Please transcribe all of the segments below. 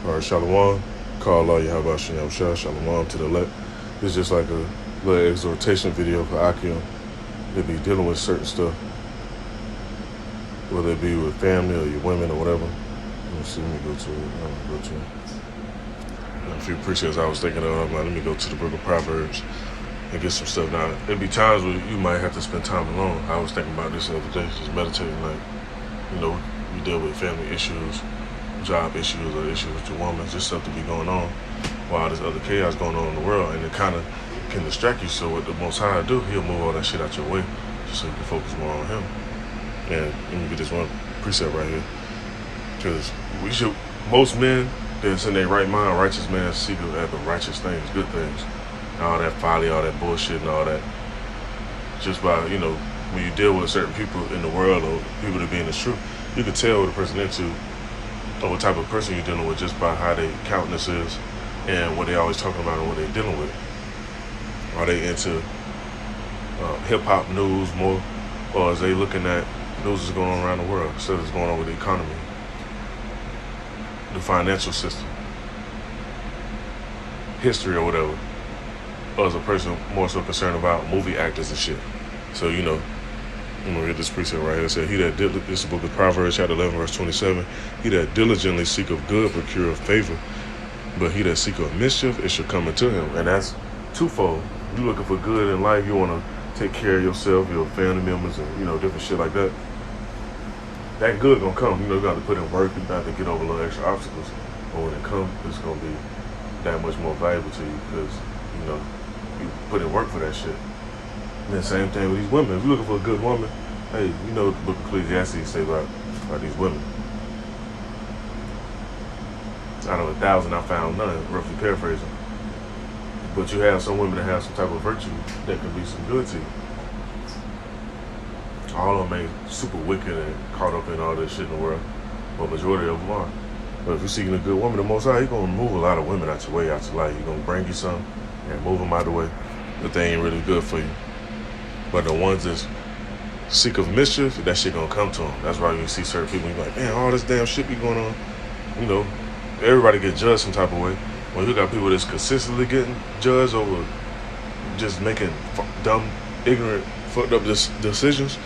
All right, Shalom. Call Allah Yahweh Shem Shah. Shalom to the left. It's just like a little exhortation video for Akim. They be dealing with certain stuff, whether it be with family or your women or whatever. Let me see. Let me go to it. A few precepts I was thinking of. I'm like, let me go to the book of Proverbs and get some stuff. Now, there'd be times where you might have to spend time alone. I was thinking about this the other day, just meditating. Like, you know, we deal with family issues, job issues, or issues with your woman, just stuff to be going on while there's other chaos going on in the world, and it kind of can distract you. So what the Most High do, he'll move all that shit out your way just so you can focus more on him. And let me get this one precept right here, because most men that's in their right mind, righteous men seek after righteous things, good things, all that folly, all that bullshit and all that. Just by, you know, when you deal with certain people in the world or people that be in the truth, you can tell what a person into or what type of person you're dealing with just by how their countenance is and what they always talking about and what they're dealing with. Are they into hip-hop news more, or is they looking at news that's going on around the world, stuff that's going on with the economy, the financial system, history or whatever? Or is a person more so concerned about movie actors and shit? So, you know, I'm gonna read this precept right here. It said, this is the book of Proverbs, chapter 11, verse 27. He that diligently seeketh good procureth favor, but he that seeketh mischief, it shall come into him. And that's twofold. You looking for good in life, you want to take care of yourself, your family members, and, you know, different shit like that. That good gonna come. You know, you got to put in work, you got to get over a little extra obstacles. But when it comes, it's gonna be that much more valuable to you because, you know, you put in work for that shit. And the same thing with these women. If you're looking for a good woman, hey, you know what the book of Ecclesiastes say about these women. Out of 1,000, I found none, roughly paraphrasing. But you have some women that have some type of virtue that can be some good to you. All of them ain't super wicked and caught up in all this shit in the world, but majority of them are. But if you're seeking a good woman, the Most High, He's going to move a lot of women out your way, out your life. He's going to bring you some and move them out of the way, but they ain't really good for you. But the ones that seek of mischief, that shit going to come to them. That's why you see certain people, you're like, man, all this damn shit be going on. You know, everybody get judged some type of way. When you got people that's consistently getting judged over just making dumb, ignorant, fucked up decisions,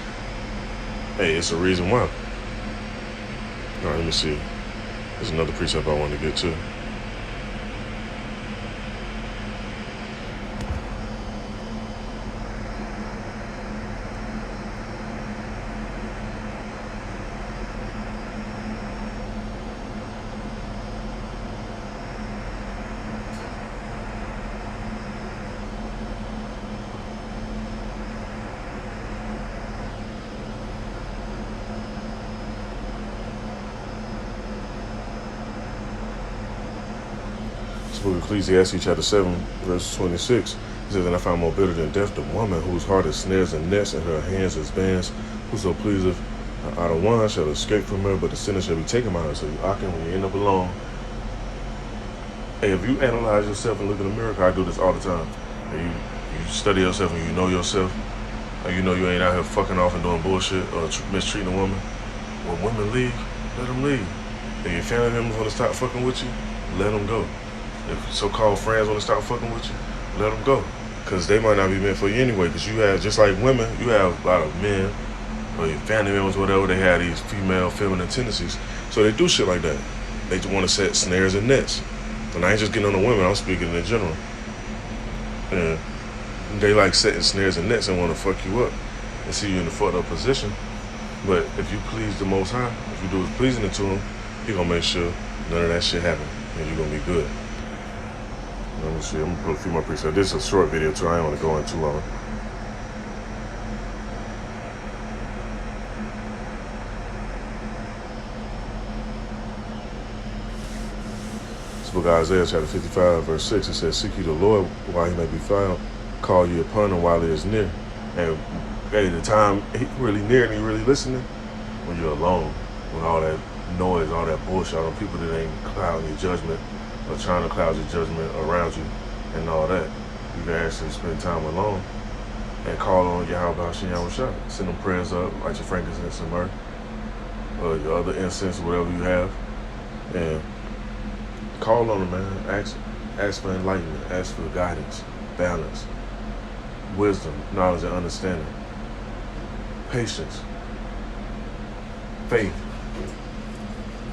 hey, it's a reason why. All right, let me see. There's another precept I wanted to get to. Book of Ecclesiastes chapter 7, verse 26. It says, and I found more bitter than death the woman whose heart is snares and nets and her hands as bands. Whoso pleaseth out of one shall escape from her, but the sinner shall be taken by her. So you when you end up alone. Hey, if you analyze yourself and look in the mirror, I do this all the time. And you study yourself and you know yourself, and you know you ain't out here fucking off and doing bullshit or mistreating a woman. When women leave, let them leave. If your family members want to stop fucking with you, let them go. If so-called friends want to start fucking with you, let them go. Because they might not be meant for you anyway. Because you have, just like women, you have a lot of men or your family members, whatever, they have these female feminine tendencies. So they do shit like that. They just want to set snares and nets. And I ain't just getting on the women, I'm speaking in general. And they like setting snares and nets and want to fuck you up and see you in a fucked up position. But if you please the Most High, if you do what's pleasing to him, He gonna make sure none of that shit happen. And you're gonna be good. Let me see, I'm gonna put a few more precepts. This is a short video too, I don't want to go in too long. This book of Isaiah chapter 55, verse 6, it says, seek ye the Lord while he may be found, call ye upon him while he is near. And hey, the time he really near and he really listening, when you're alone, with all that noise, all that bullshit, all the people that ain't clouding your judgment, or trying to cloud your judgment around you and all that. You can actually spend time alone and call on Yahweh Hashem Yahushua. Send them prayers up, light your frankincense and myrrh, or your other incense, whatever you have. And call on him, man. Ask for enlightenment. Ask for guidance, balance, wisdom, knowledge, and understanding, patience, faith.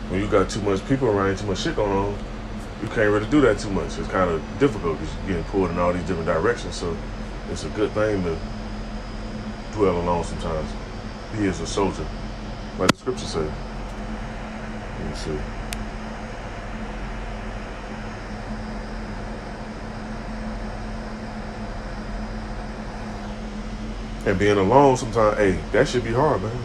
When you got too much people around, too much shit going on, you can't really do that too much. It's kind of difficult because you're getting pulled in all these different directions. So it's a good thing to dwell alone sometimes. Be as a soldier, like the scripture says. Let me see. And being alone sometimes, hey, that should be hard, man.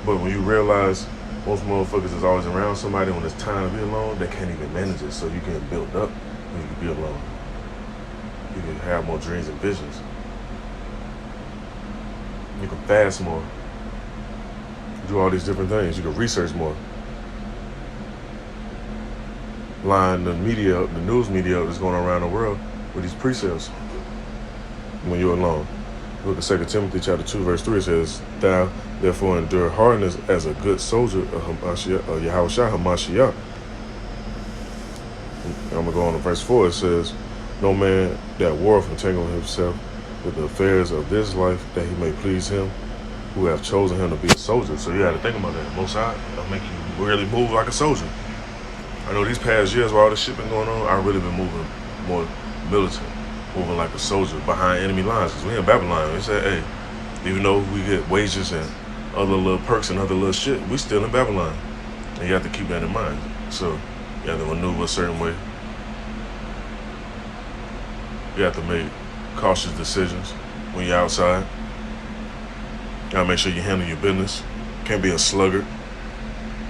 But when you realize most motherfuckers is always around somebody, when it's time to be alone, they can't even manage it. So you can build up when you can be alone. You can have more dreams and visions. You can fast more. Do all these different things. You can research more. Line the media up, the news media up that's going on around the world with these precepts when you're alone. Look at 2 Timothy chapter 2, verse 3, it says, "Thou therefore endure hardness as a good soldier of Yahushua HaMashiach." I'm going to go on to verse 4. It says, "No man that warreth entangle himself with the affairs of this life, that he may please him who have chosen him to be a soldier." So you got to think about that. Most High will make you really move like a soldier. I know these past years while all this shit been going on, I've really been moving more militant, moving like a soldier behind enemy lines. Because we in Babylon, we say, hey, even though we get wages and other little perks and other little shit, we still in Babylon. And you have to keep that in mind. So you have to maneuver a certain way. You have to make cautious decisions when you're outside. You gotta make sure you handle your business. Can't be a sluggard.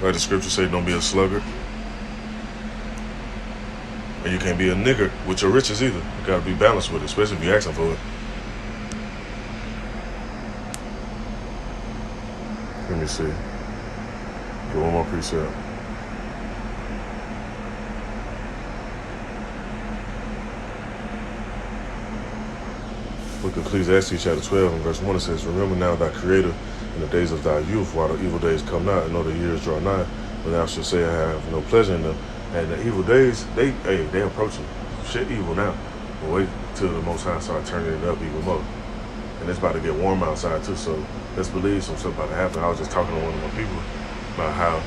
Like the scripture say, don't be a sluggard. And you can't be a nigger with your riches either. You gotta be balanced with it, especially if you're asking for it. Let me see. Get one more precept. Look at Ecclesiastes chapter 12 and verse 1. It says, "Remember now thy Creator in the days of thy youth, while the evil days come not, and know the years draw nigh, when thou shalt say, I have no pleasure in them." And the evil days, they approaching. Shit evil now. But wait till the Most High start turning it up even more. And it's about to get warm outside too, so let's believe some stuff about to happen. I was just talking to one of my people about how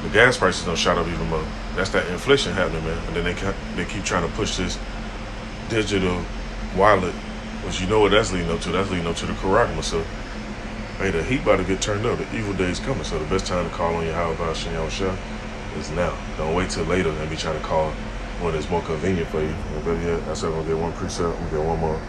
the gas prices don't shot up even more. That's that inflation happening, man. And then they keep trying to push this digital wallet, which you know what that's leading up to. That's leading up to the Karagma. So, hey, the heat about to get turned up. The evil days coming. So the best time to call on Yahweh Shem Shah is now. Don't wait till later and be trying to call when it's more convenient for you. But yeah, I said I'm going to get one precept. I'm going to get one more.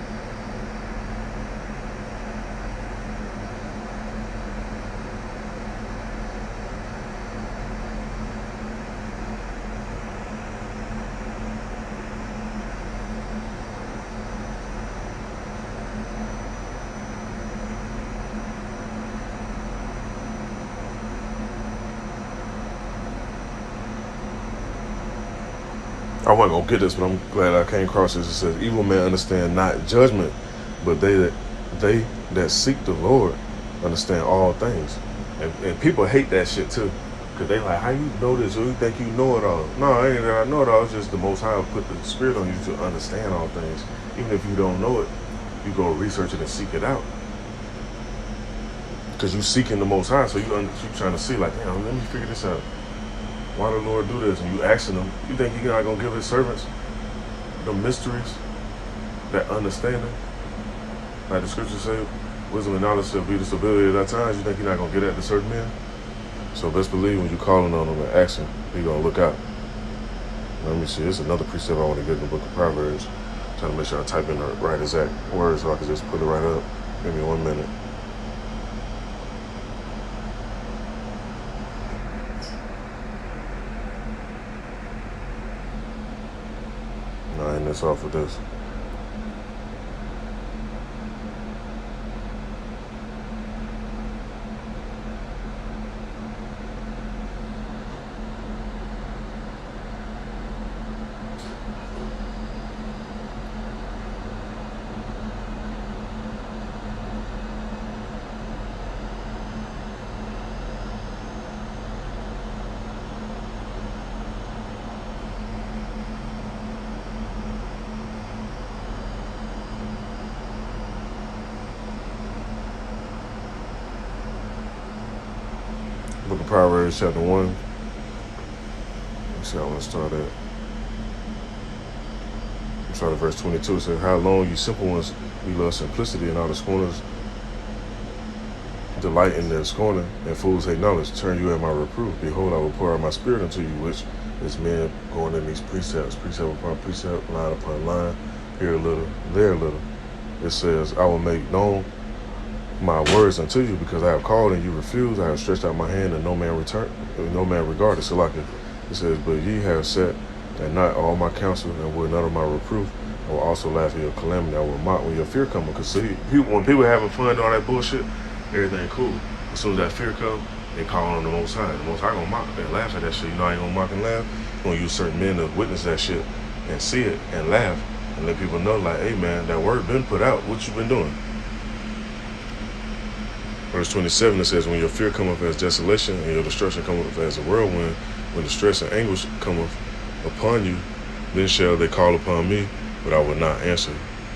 I wasn't going to get this, but I'm glad I came across this. It says, "Evil men understand not judgment, but they that seek the Lord understand all things." And people hate that shit too. Because they like, how you know this? Or you think you know it all? No, it ain't that I know it all. It's just the Most High put the Spirit on you to understand all things. Even if you don't know it, you go research it and seek it out. Because you seeking the Most High, so you trying to see like, damn, let me figure this out. Why the Lord do this? And you asking him, you think he's not going to give his servants the mysteries, that understanding? Like the scriptures say, wisdom and knowledge shall be the stability of thy times. You think he's not going to get that to certain men? So best believe when you're calling on him and asking, he's going to look out. Let me see, there's another precept I want to get in the book of Proverbs. I'm trying to make sure I type in the right exact words so I can just put it right up. Give me 1 minute. And that's off of this. Book of Proverbs, chapter 1. Let's see, I want to start at. I'm sorry, verse 22. It says, "How long, you simple ones, we love simplicity, and all the scorners delight in their scorning, and fools hate knowledge. Turn you at my reproof. Behold, I will pour out my spirit unto you," which is men going in these precepts, precept upon precept, line upon line, here a little, there a little. It says, "I will make known my words unto you, because I have called and you refused. I have stretched out my hand and no man regarded." So like it says, "But ye have set and not all my counsel, and will none of my reproof. I will also laugh at your calamity. I will mock when your fear comes." Because see, when people having fun doing all that bullshit, everything cool. As soon as that fear comes, they call on the Most High. The Most High gonna mock and laugh at that shit. You know I ain't gonna mock and laugh. I'm gonna use certain men to witness that shit and see it and laugh and let people know, like, hey man, that word been put out. What you been doing? Verse 27, it says, "When your fear cometh as desolation, and your destruction cometh as a whirlwind, when distress and anguish cometh upon you, then shall they call upon me, but I will not answer.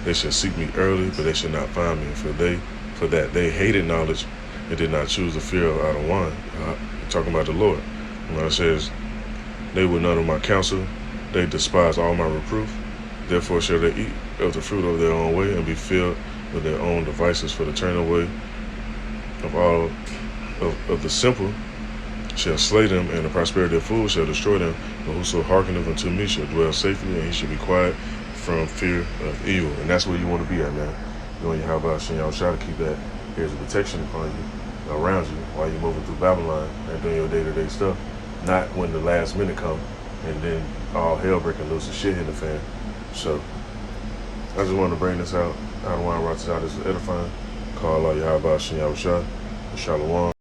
They shall seek me early, but they shall not find me. For that they hated knowledge and did not choose the fear of Adawan." Talking about the Lord. And it says, "They would none of my counsel, they despise all my reproof. Therefore shall they eat of the fruit of their own way, and be filled with their own devices. For the turn away of all of the simple shall slay them, and the prosperity of fools shall destroy them. But whoso hearkeneth unto me shall dwell safely, and he shall be quiet from fear of evil." And that's where you want to be at, man. Doing your how about Shin Yahusha to keep that here's a protection upon you, around you, while you're moving through Babylon and doing your day-to-day stuff. Not when the last minute comes and then all hell breaking loose and shit in the fan. So I just wanted to bring this out. I don't want to write this out. This is edifying. Call Allah Yahweh Shin Yahusha. Shalom.